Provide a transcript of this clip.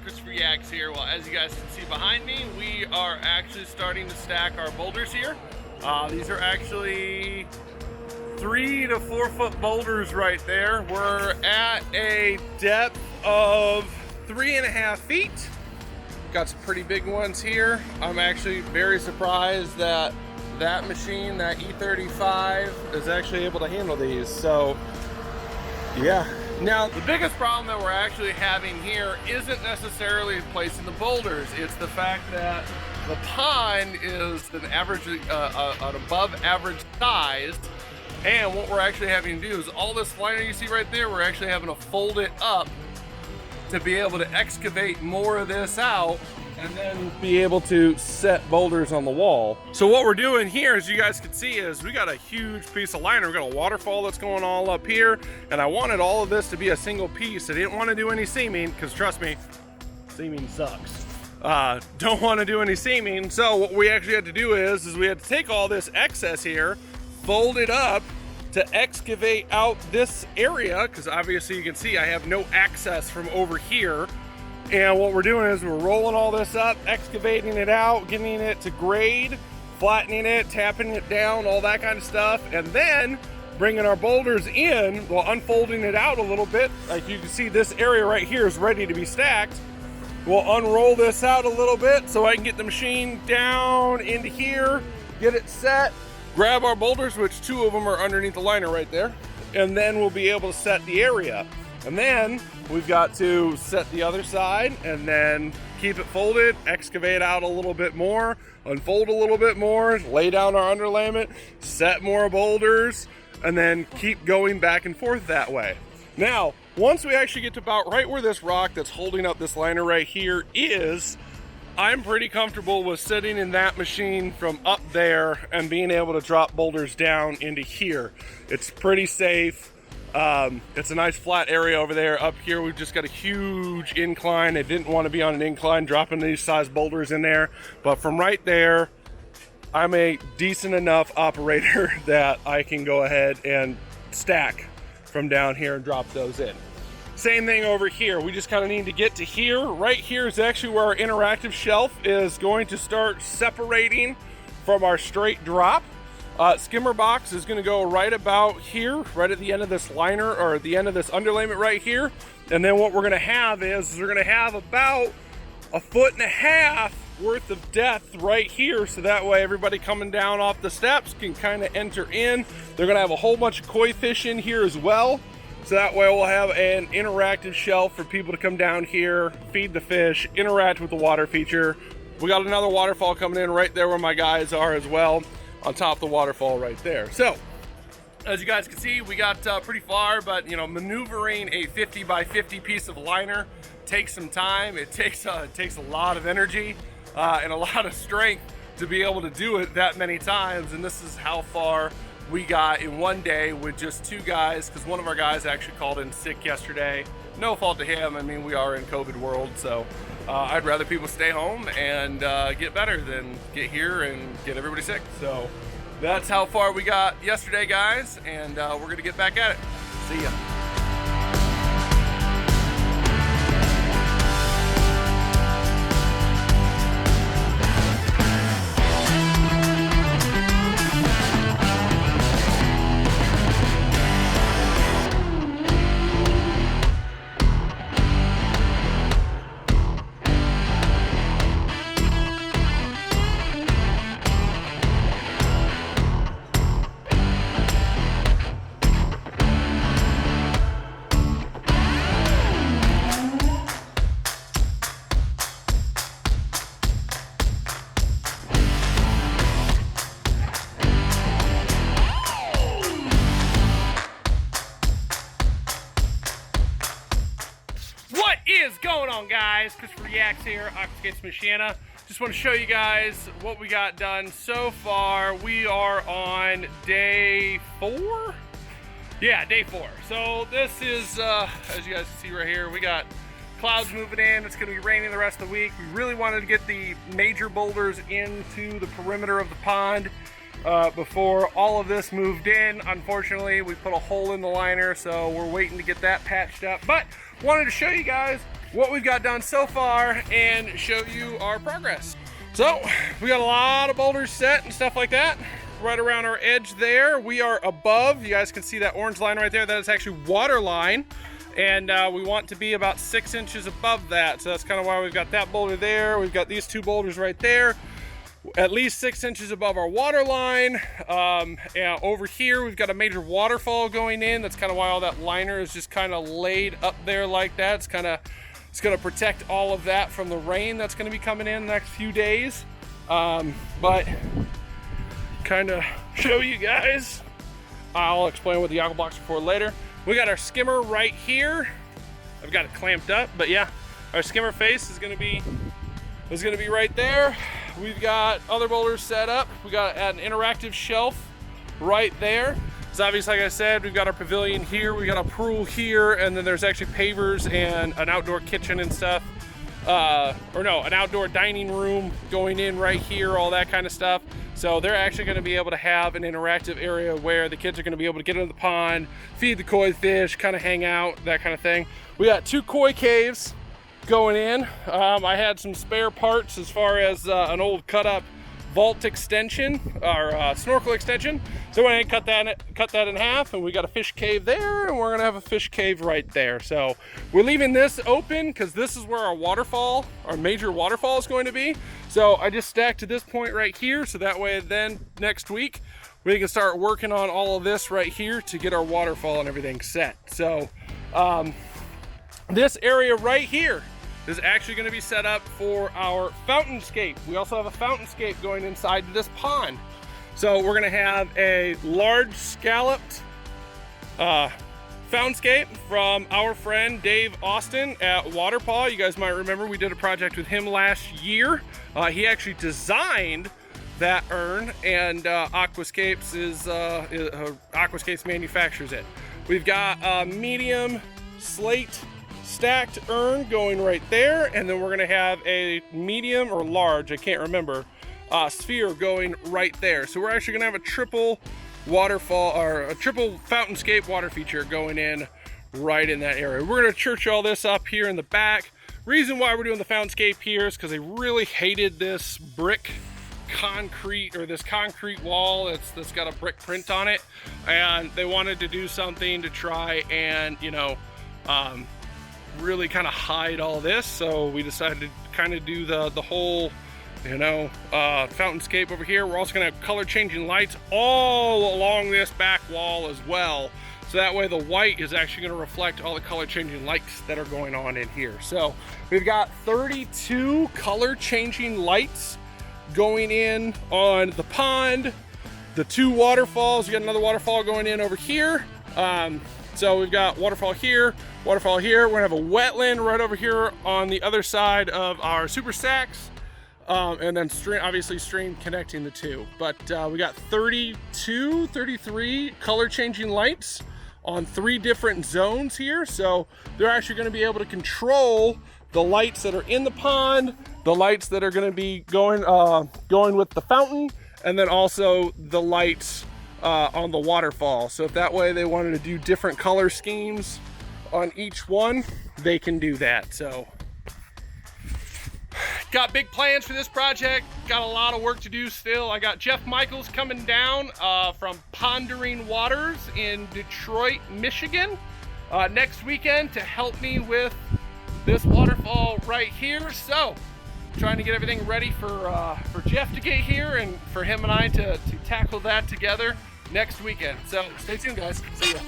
Christopher Yaks here. Well, as you guys can see behind me, we are actually starting to stack our boulders here. These are actually 3 to 4 foot boulders right there. We're at a depth of 3.5 feet. Got some pretty big ones here. I'm actually very surprised that that machine, that E35, is actually able to handle these. So yeah. Now, the biggest problem that we're actually having here isn't necessarily placing the boulders. It's the fact that the pond is an above average size. And what we're actually having to do is all this liner you see right there, we're actually having to fold it up to be able to excavate more of this out and then be able to set boulders on the wall. So what we're doing here, as you guys can see, is we got a huge piece of liner. We got a waterfall that's going all up here, and I wanted all of this to be a single piece. I didn't want to do any seaming, because trust me, seaming sucks. Don't want to do any seaming. So what we actually had to do is we had to take all this excess here, fold it up to excavate out this area, because obviously you can see I have no access from over here. And what we're doing is we're rolling all this up, excavating it out, getting it to grade, flattening it, tapping it down, all that kind of stuff, and then bringing our boulders in while unfolding it out a little bit. Like you can see, this area right here is ready to be stacked. We'll unroll this out a little bit so I can get the machine down into here, get it set, grab our boulders, which 2 of them are underneath the liner right there, and then we'll be able to set the area. And then we've got to set the other side and then keep it folded, excavate out a little bit more, unfold a little bit more, lay down our underlayment, set more boulders, and then keep going back and forth that way. Now, once we actually get to about right where this rock that's holding up this liner right here is, I'm pretty comfortable with sitting in that machine from up there and being able to drop boulders down into here. It's pretty safe. It's a nice flat area over there. Up here we've just got a huge incline. I didn't want to be on an incline dropping these size boulders in there, but from right there I'm a decent enough operator that I can go ahead and stack from down here and drop those in. Same thing over here. We just kind of need to get to here. Right here is actually where our interactive shelf is going to start separating from our straight drop. Skimmer box is going to go right about here, right at the end of this liner, or the end of this underlayment right here. And then what we're going to have is we're going to have about 1.5 feet worth of depth right here, so that way everybody coming down off the steps can kind of enter in. They're going to have a whole bunch of koi fish in here as well, so that way we'll have an interactive shelf for people to come down here, feed the fish, interact with the water feature. We got another waterfall coming in right there where my guys are as well, on top of the waterfall right there. So as you guys can see, we got pretty far, but you know, maneuvering a 50 by 50 piece of liner takes some time. It takes a lot of energy and a lot of strength to be able to do it that many times. And this is how far we got in one day with just 2 guys, because one of our guys actually called in sick yesterday. No fault to him. I mean, we are in COVID world, so I'd rather people stay home and get better than get here and get everybody sick. So that's how far we got yesterday, guys, and we're gonna get back at it. See ya. What is going on, guys? Christopher Yaks here, Aquascapes, Michiana. Just want to show you guys what we got done so far. We are on day 4? Yeah, day 4. So this is, as you guys can see right here, we got clouds moving in. It's going to be raining the rest of the week. We really wanted to get the major boulders into the perimeter of the pond before all of this moved in. Unfortunately, we put a hole in the liner, so we're waiting to get that patched up. But wanted to show you guys what we've got done so far and show you our progress. So we got a lot of boulders set and stuff like that. Right around our edge there, we are above. You guys can see that orange line right there. That is actually water line. And we want to be about 6 inches above that. So that's kind of why we've got that boulder there. We've got these two boulders right there, at least 6 inches above our water line. And over here, we've got a major waterfall going in. That's kind of why all that liner is just kind of laid up there like that. It's going to protect all of that from the rain that's going to be coming in the next few days. But kind of show you guys, I'll explain what the aqua blocks are for later. We got our skimmer right here. I've got it clamped up, but yeah, our skimmer face is gonna be right there. We've got other boulders set up. We got an interactive shelf right there. So obviously, like I said, we've got our pavilion here, we got a pool here, and then there's actually pavers and an outdoor kitchen and stuff. An outdoor dining room going in right here, all that kind of stuff. So they're actually going to be able to have an interactive area where the kids are going to be able to get into the pond, feed the koi fish, kind of hang out, that kind of thing. We got 2 koi caves going in. I had some spare parts as far as an old cut up vault extension or snorkel extension. So I cut that in half, and we got a fish cave there, and we're gonna have a fish cave right there. So we're leaving this open because this is where our waterfall, our major waterfall, is going to be. So I just stacked to this point right here, so that way then next week we can start working on all of this right here to get our waterfall and everything set. So this area right here is actually going to be set up for our fountainscape. We also have a fountainscape going inside this pond. So we're going to have a large scalloped fountainscape from our friend Dave Austin at Waterpaw. You guys might remember we did a project with him last year. He actually designed that urn, and Aquascapes Aquascapes manufactures it. We've got a medium slate stacked urn going right there, and then we're going to have a medium or large, I can't remember, sphere going right there. So we're actually going to have a triple waterfall or a triple fountainscape water feature going in right in that area. We're going to church all this up here in the back. Reason why we're doing the fountainscape here is because they really hated this brick concrete, or this concrete wall that's got a brick print on it, and they wanted to do something to try and, you know, really kind of hide all this. So we decided to kind of do the whole, you know, fountainscape over here. We're also going to have color changing lights all along this back wall as well. So that way the white is actually going to reflect all the color changing lights that are going on in here. So we've got 32 color changing lights going in on the pond, the 2 waterfalls. We got another waterfall going in over here. So we've got waterfall here, waterfall here. We're gonna have a wetland right over here on the other side of our super stacks. And then obviously stream connecting the 2. But we got 33 color changing lights on 3 different zones here. So they're actually gonna be able to control the lights that are in the pond, the lights that are gonna be going with the fountain, and then also the lights on the waterfall. So if that way they wanted to do different color schemes on each one, they can do that. So got big plans for this project, got a lot of work to do still. I got Jeff Michaels coming down from Pondering Waters in Detroit, Michigan next weekend to help me with this waterfall right here. So trying to get everything ready for Jeff to get here and for him and I to tackle that together next weekend. So stay tuned, guys. See ya.